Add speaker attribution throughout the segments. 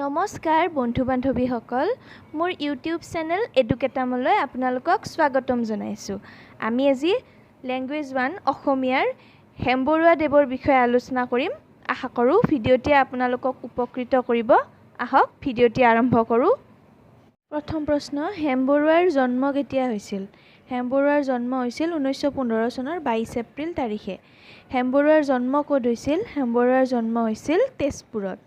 Speaker 1: নমস্কাৰ বন্ধু বান্ধৱীসকল মোৰ ইউটিউব চেনেল এডুকেটামলৈ আপোনালোকক স্বাগতম জনাইছোঁ। আমি আজি লেংগুৱেজ 1 অসমীয়াৰ হেমবৰুৱা দেৱৰ বিষয়ে আলোচনা কৰিম। আশা কৰোঁ ভিডিঅ'টি আপোনালোকক উপকৃত কৰিব। আহক ভিডিঅ'টি আৰম্ভ কৰোঁ। প্ৰথম প্ৰশ্ন, হেমবৰুৱাৰ জন্ম কেতিয়া হৈছিল? হেমবৰুৱাৰ জন্ম হৈছিল 1915 চনৰ 22 এপ্ৰিল তাৰিখে। হেমবৰুৱাৰ জন্ম ক'ত হৈছিল? হেমবৰুৱাৰ জন্ম হৈছিল তেজপুৰত।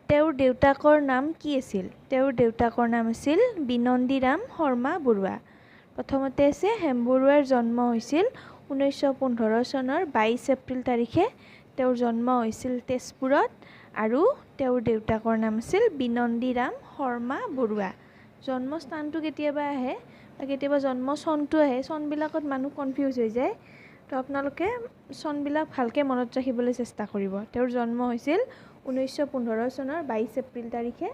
Speaker 1: তেওঁৰ দেউতাকৰ নাম কি আছিল? তেওঁৰ দেউতাকৰ নাম আছিল বিনন্দীৰাম শৰ্মা বৰুৱা। প্ৰথমতে আছে হেমবৰুৱাৰ জন্ম হৈছিল 1915 চনৰ 22 এপ্ৰিল তাৰিখে। তেওঁৰ জন্ম হৈছিল তেজপুৰত আৰু তেওঁৰ দেউতাকৰ নাম আছিল বিনন্দীৰাম শৰ্মা বৰুৱা। জন্মস্থানটো কেতিয়াবা আহে বা কেতিয়াবা জন্ম চনটো আহে, চনবিলাকত মানুহ কনফিউজ হৈ যায়। তো আপোনালোকে চনবিলাক ভালকৈ মনত ৰাখিবলৈ চেষ্টা কৰিব। তেওঁৰ জন্ম হৈছিল 1915 চনৰ 22 এপ্ৰিল তাৰিখে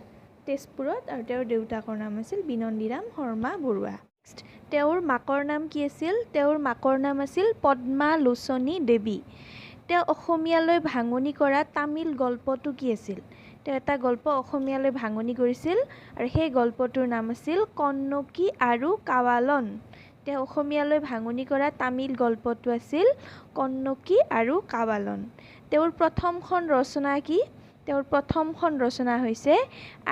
Speaker 1: তেজপুৰত আৰু তেওঁৰ দেউতাকৰ নাম আছিল বিনন্দীৰাম শৰ্মা বৰুৱা। তেওঁৰ মাকৰ নাম কি আছিল? তেওঁৰ মাকৰ নাম আছিল পদ্মালোচনী দেৱী। তেওঁ অসমীয়ালৈ ভাঙনি কৰা তামিল গল্পটো কি আছিল? তেওঁ এটা গল্প অসমীয়ালৈ ভাঙনি কৰিছিল আৰু সেই গল্পটোৰ নাম আছিল কন্নকী আৰু কাৱালন। তেওঁ অসমীয়ালৈ ভাঙনি কৰা তামিল গল্পটো আছিল কন্নকী আৰু কাৱালন। তেওঁৰ প্ৰথমখন ৰচনা কি? তেওঁৰ প্ৰথমখন ৰচনা হৈছে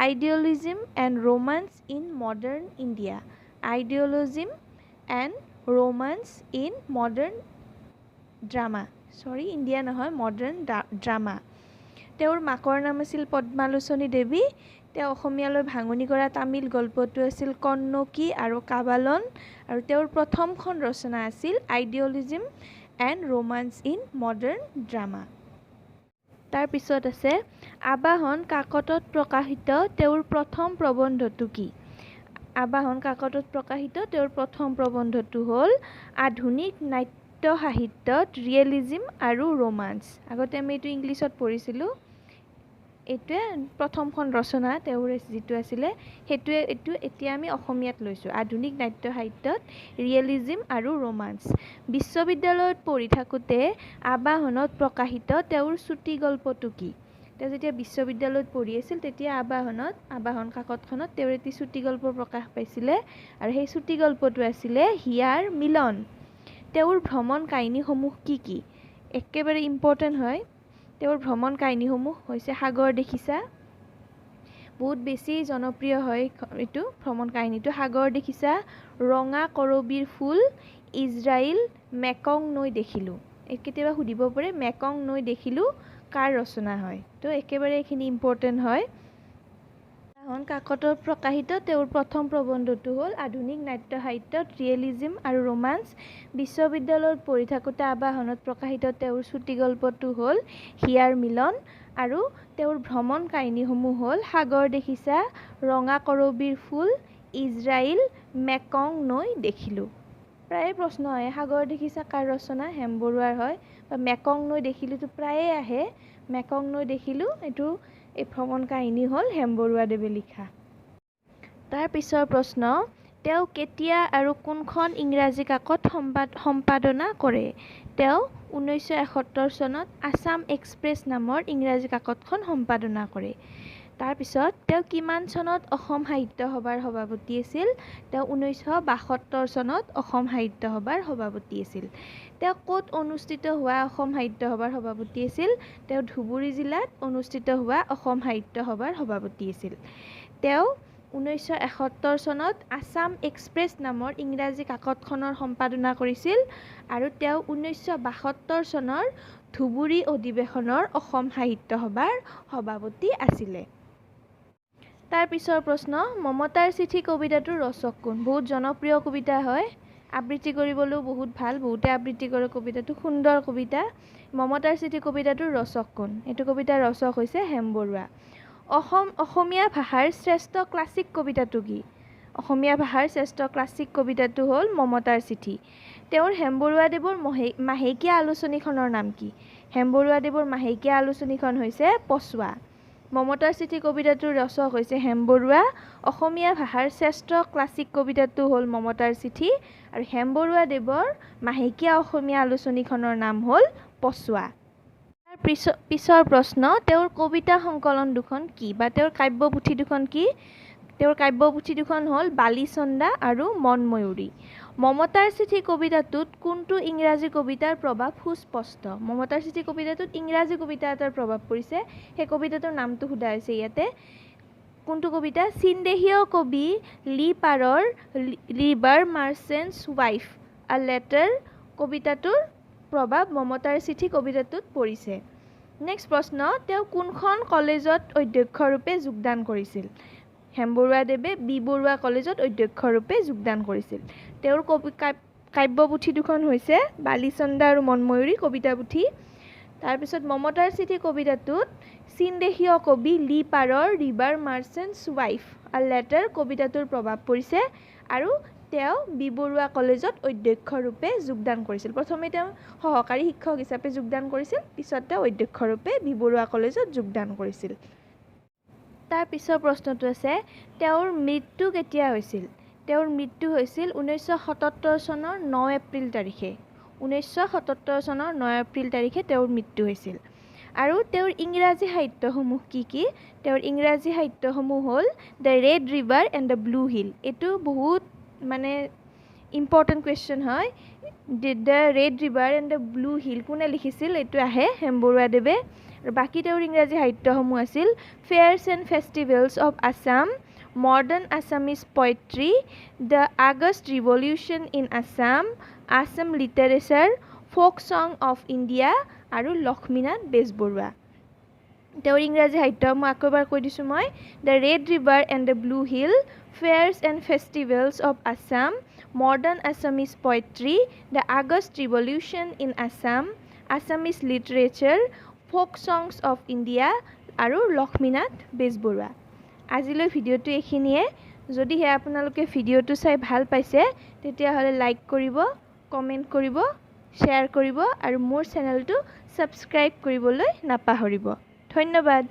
Speaker 1: idealism and romance in modern India. Idealism and romance in modern drama. India নহয়, মডাৰ্ণ ড্ৰামা। তেওঁৰ মাকৰ নাম আছিল পদ্মালোচনী দেৱী। তেওঁ অসমীয়ালৈ ভাঙনি কৰা তামিল গল্পটো আছিল কন্নকী আৰু কাৱালন আৰু তেওঁৰ প্ৰথমখন ৰচনা আছিল idealism and romance in modern drama. তাৰপিছত আছে আবাহন কাকতত প্ৰকাশিত তেওঁৰ প্ৰথম প্ৰবন্ধটো কি? আবাহন কাকতত প্ৰকাশিত তেওঁৰ প্ৰথম প্ৰবন্ধটো হ'ল আধুনিক নাট্য সাহিত্যত ৰিয়েলিজিম আৰু ৰোমান্স। আগতে আমি এইটো ইংলিছত পঢ়িছিলোঁ। এইটোৱে প্ৰথমখন ৰচনা তেওঁৰ যিটো আছিলে এইটো এতিয়া আমি অসমীয়াত লৈছোঁ। আধুনিক নাট্য সাহিত্যত ৰিয়েলিজিম আৰু ৰোমান্স। বিশ্ববিদ্যালয়ত পঢ়ি থাকোঁতে আবাহনত প্ৰকাশিত তেওঁৰ চুটি গল্পটো কি? তেওঁ যেতিয়া বিশ্ববিদ্যালয়ত পঢ়ি আছিল তেতিয়া আবাহন কাকতখনত তেওঁৰ এটি চুটি গল্প প্ৰকাশ পাইছিলে আৰু সেই চুটি গল্পটো আছিলে হিয়াৰ মিলন। তেওঁৰ ভ্ৰমণ কাহিনীসমূহ কি কি? একেবাৰে ইম্পৰ্টেণ্ট হয়। তেওঁৰ ভ্ৰমণ কাহিনীসমূহ হৈছে সাগৰ দেখিছা, বহুত বেছি জনপ্ৰিয় হয় এইটো ভ্ৰমণ কাহিনীটো। সাগৰ দেখিছা, ৰঙা কৰবীৰ ফুল, ইজৰাইল, মেকং নৈ দেখিলোঁ। কেতিয়াবা সুধিব পাৰে মেকং নৈ দেখিলোঁ কাৰ ৰচনা হয়? তো একেবাৰে এইখিনি ইম্পৰ্টেণ্ট হয়। আবাহন কাকতত প্ৰকাশিত তেওঁৰ প্ৰথম প্ৰবন্ধটো হ'ল আধুনিক নাট্য সাহিত্যত ৰিয়েলিজিম আৰু ৰোমান্স। বিশ্ববিদ্যালয়ত পঢ়ি থাকোঁতে আবাহনত প্ৰকাশিত তেওঁৰ চুটি গল্পটো হ'ল হিয়াৰ মিলন আৰু তেওঁৰ ভ্ৰমণ কাহিনীসমূহ হ'ল সাগৰ দেখিছা, ৰঙা কৰবীৰ ফুল, ইজৰাইল, মেকং নৈ দেখিলোঁ। প্ৰায়ে প্ৰশ্ন আহে সাগৰ দেখিছা কাৰ ৰচনা? হেমবৰুৱাৰ হয়। বা মেকং নৈ দেখিলোঁতো প্ৰায়ে আহে। মেকং নৈ দেখিলোঁ এইটো এই ভ্ৰমণ কাহিনী হ'ল হেমবৰুৱাদেৱে লিখা। তাৰ পিছৰ প্ৰশ্ন, তেওঁ কেতিয়া আৰু কোনখন ইংৰাজী কাকত সম্পাদনা কৰে? তেওঁ 1971 চনত আছাম এক্সপ্ৰেছ নামৰ ইংৰাজী কাকতখন সম্পাদনা কৰে। তাৰপিছত তেওঁ কিমান চনত অসম সাহিত্য সভাৰ সভাপতি আছিল? তেওঁ 1972 চনত অসম সাহিত্য সভাৰ সভাপতি আছিল। তেওঁ ক'ত অনুষ্ঠিত হোৱা অসম সাহিত্য সভাৰ সভাপতি আছিল? তেওঁ ধুবুৰী জিলাত অনুষ্ঠিত হোৱা অসম সাহিত্য সভাৰ সভাপতি আছিল। তেওঁ 1971 চনত আছাম এক্সপ্ৰেছ নামৰ ইংৰাজী কাকতখনৰ সম্পাদনা কৰিছিল আৰু তেওঁ 1972 চনৰ ধুবুৰী অধিৱেশনৰ অসম সাহিত্য সভাৰ সভাপতি আছিলে। তাৰ পিছৰ প্ৰশ্ন, মমতাৰ চিঠি কবিতাটোৰ ৰচক কোন? বহুত জনপ্ৰিয় কবিতা হয়, আবৃত্তি কৰিবলৈও বহুত ভাল, বহুতে আবৃত্তি কৰে কবিতাটো, সুন্দৰ কবিতা। মমতাৰ চিঠি কবিতাটোৰ ৰচক কোন? এইটো কবিতাৰ ৰচক হৈছে হেমবৰুৱা। অসমীয়া ভাষাৰ শ্ৰেষ্ঠ ক্লাছিক কবিতাটো কি? অসমীয়া ভাষাৰ শ্ৰেষ্ঠ ক্লাছিক কবিতাটো হ'ল মমতাৰ চিঠি। তেওঁৰ হেমবৰুৱাদেৱৰ মাহেকীয়া আলোচনীখনৰ নাম কি? হেমবৰুৱাদেৱৰ মাহেকীয়া আলোচনীখন হৈছে পছোৱা। মমতাৰ চিঠি কবিতাটোৰ ৰচক হৈছে হেমবৰুৱা। অসমীয়া ভাষাৰ শ্ৰেষ্ঠ ক্লাছিক কবিতাটো হ'ল মমতাৰ চিঠি আৰু হেমবৰুৱাদেৱৰ মাহেকীয়া অসমীয়া আলোচনীখনৰ নাম হ'ল পছোৱা। পিছৰ প্ৰশ্ন তেওঁৰ কবিতা সংকলন দুখন কি বা তেওঁৰ কাব্যপুথি দুখন কি তেওঁৰ কাব্যপুথি দুখন হ'ল বালিচন্দা আৰু মনময়ূৰী মমতাৰ চিঠি কবিতাটোত কোনটো ইংৰাজী কবিতাৰ প্ৰভাৱ সুস্পষ্ট মমতাৰ চিঠি কবিতাটোত ইংৰাজী কবিতা এটাৰ প্ৰভাৱ পৰিছে সেই কবিতাটোৰ নামটো সোধা হৈছে ইয়াতে কোনটো কবিতা চীনদেশীয় কবি লি পাৰৰ ৰিভাৰ মাৰ্চেণ্টছ ৱাইফ আ লেটাৰ কবিতাটোৰ প্ৰভাৱ মমতাৰ চিঠি কবিতাটোত পৰিছে নেক্সট প্ৰশ্ন তেওঁ কোনখন কলেজত অধ্যক্ষৰূপে যোগদান কৰিছিল হেমবৰুৱাদেৱে বি বৰুৱা কলেজত অধ্যক্ষৰূপে যোগদান কৰিছিল তেওঁৰ কাব্যপুথি দুখন হৈছে বালিচন্দা আৰু মনময়ূৰী কবিতা পুথি তাৰপিছত মমতাৰ চিঠি কবিতাটোত চীনদেশীয় কবি লি পাৰৰ ৰিভাৰ মাৰ্চেণ্টছ ৱাইফ আ লেটাৰ কবিতাটোৰ প্ৰভাৱ পৰিছে আৰু তেওঁ বি বৰুৱা কলেজত অধ্যক্ষৰূপে যোগদান কৰিছিল প্ৰথমে তেওঁ সহকাৰী শিক্ষক হিচাপে যোগদান কৰিছিল পিছত তেওঁ অধ্যক্ষৰূপে বি বৰুৱা কলেজত যোগদান কৰিছিল তাৰ পিছৰ প্ৰশ্নটো আছে তেওঁৰ মৃত্যু কেতিয়া হৈছিল তেওঁৰ মৃত্যু হৈছিল 1977 চনৰ 9 এপ্ৰিল তাৰিখে 1977 চনৰ 9 এপ্ৰিল তাৰিখে তেওঁৰ মৃত্যু হৈছিল আৰু তেওঁৰ ইংৰাজী সাহিত্যসমূহ কি তেওঁৰ ইংৰাজী সাহিত্যসমূহ হ'ল the red river and the blue hill এইটো বহুত মানে ইম্পৰ্টেণ্ট কুৱেশ্যন হয় the red river and the blue hill কোনে লিখিছিল এইটো আহে হেমবৰুৱাদেৱে আৰু বাকী তেওঁৰ ইংৰাজী সাহিত্যসমূহ আছিল fairs and festivals of Assam modern Assamese poetry the August revolution in Assam Assam literature folk song of India আৰু লক্ষ্মীনাথ বেজবৰুৱা তেওঁৰ ইংৰাজী সাহিত্যসমূহ আকৌ এবাৰ কৈ দিছোঁ মই the red river and the blue hill fairs and festivals of Assam modern Assamese poetry the August revolution in Assam Assamese literature folk songs of India আৰু লক্ষ্মীনাথ বেজবৰুৱা আজিলৈ ভিডিঅ'টো এইখিনিয়ে যদিহে আপোনালোকে ভিডিঅ'টো চাই ভাল পাইছে তেতিয়াহ'লে লাইক কৰিব কমেণ্ট কৰিব শ্বেয়াৰ কৰিব আৰু মোৰ চেনেলটো ছাবস্ক্ৰাইব কৰিবলৈ নাপাহৰিব ধন্যবাদ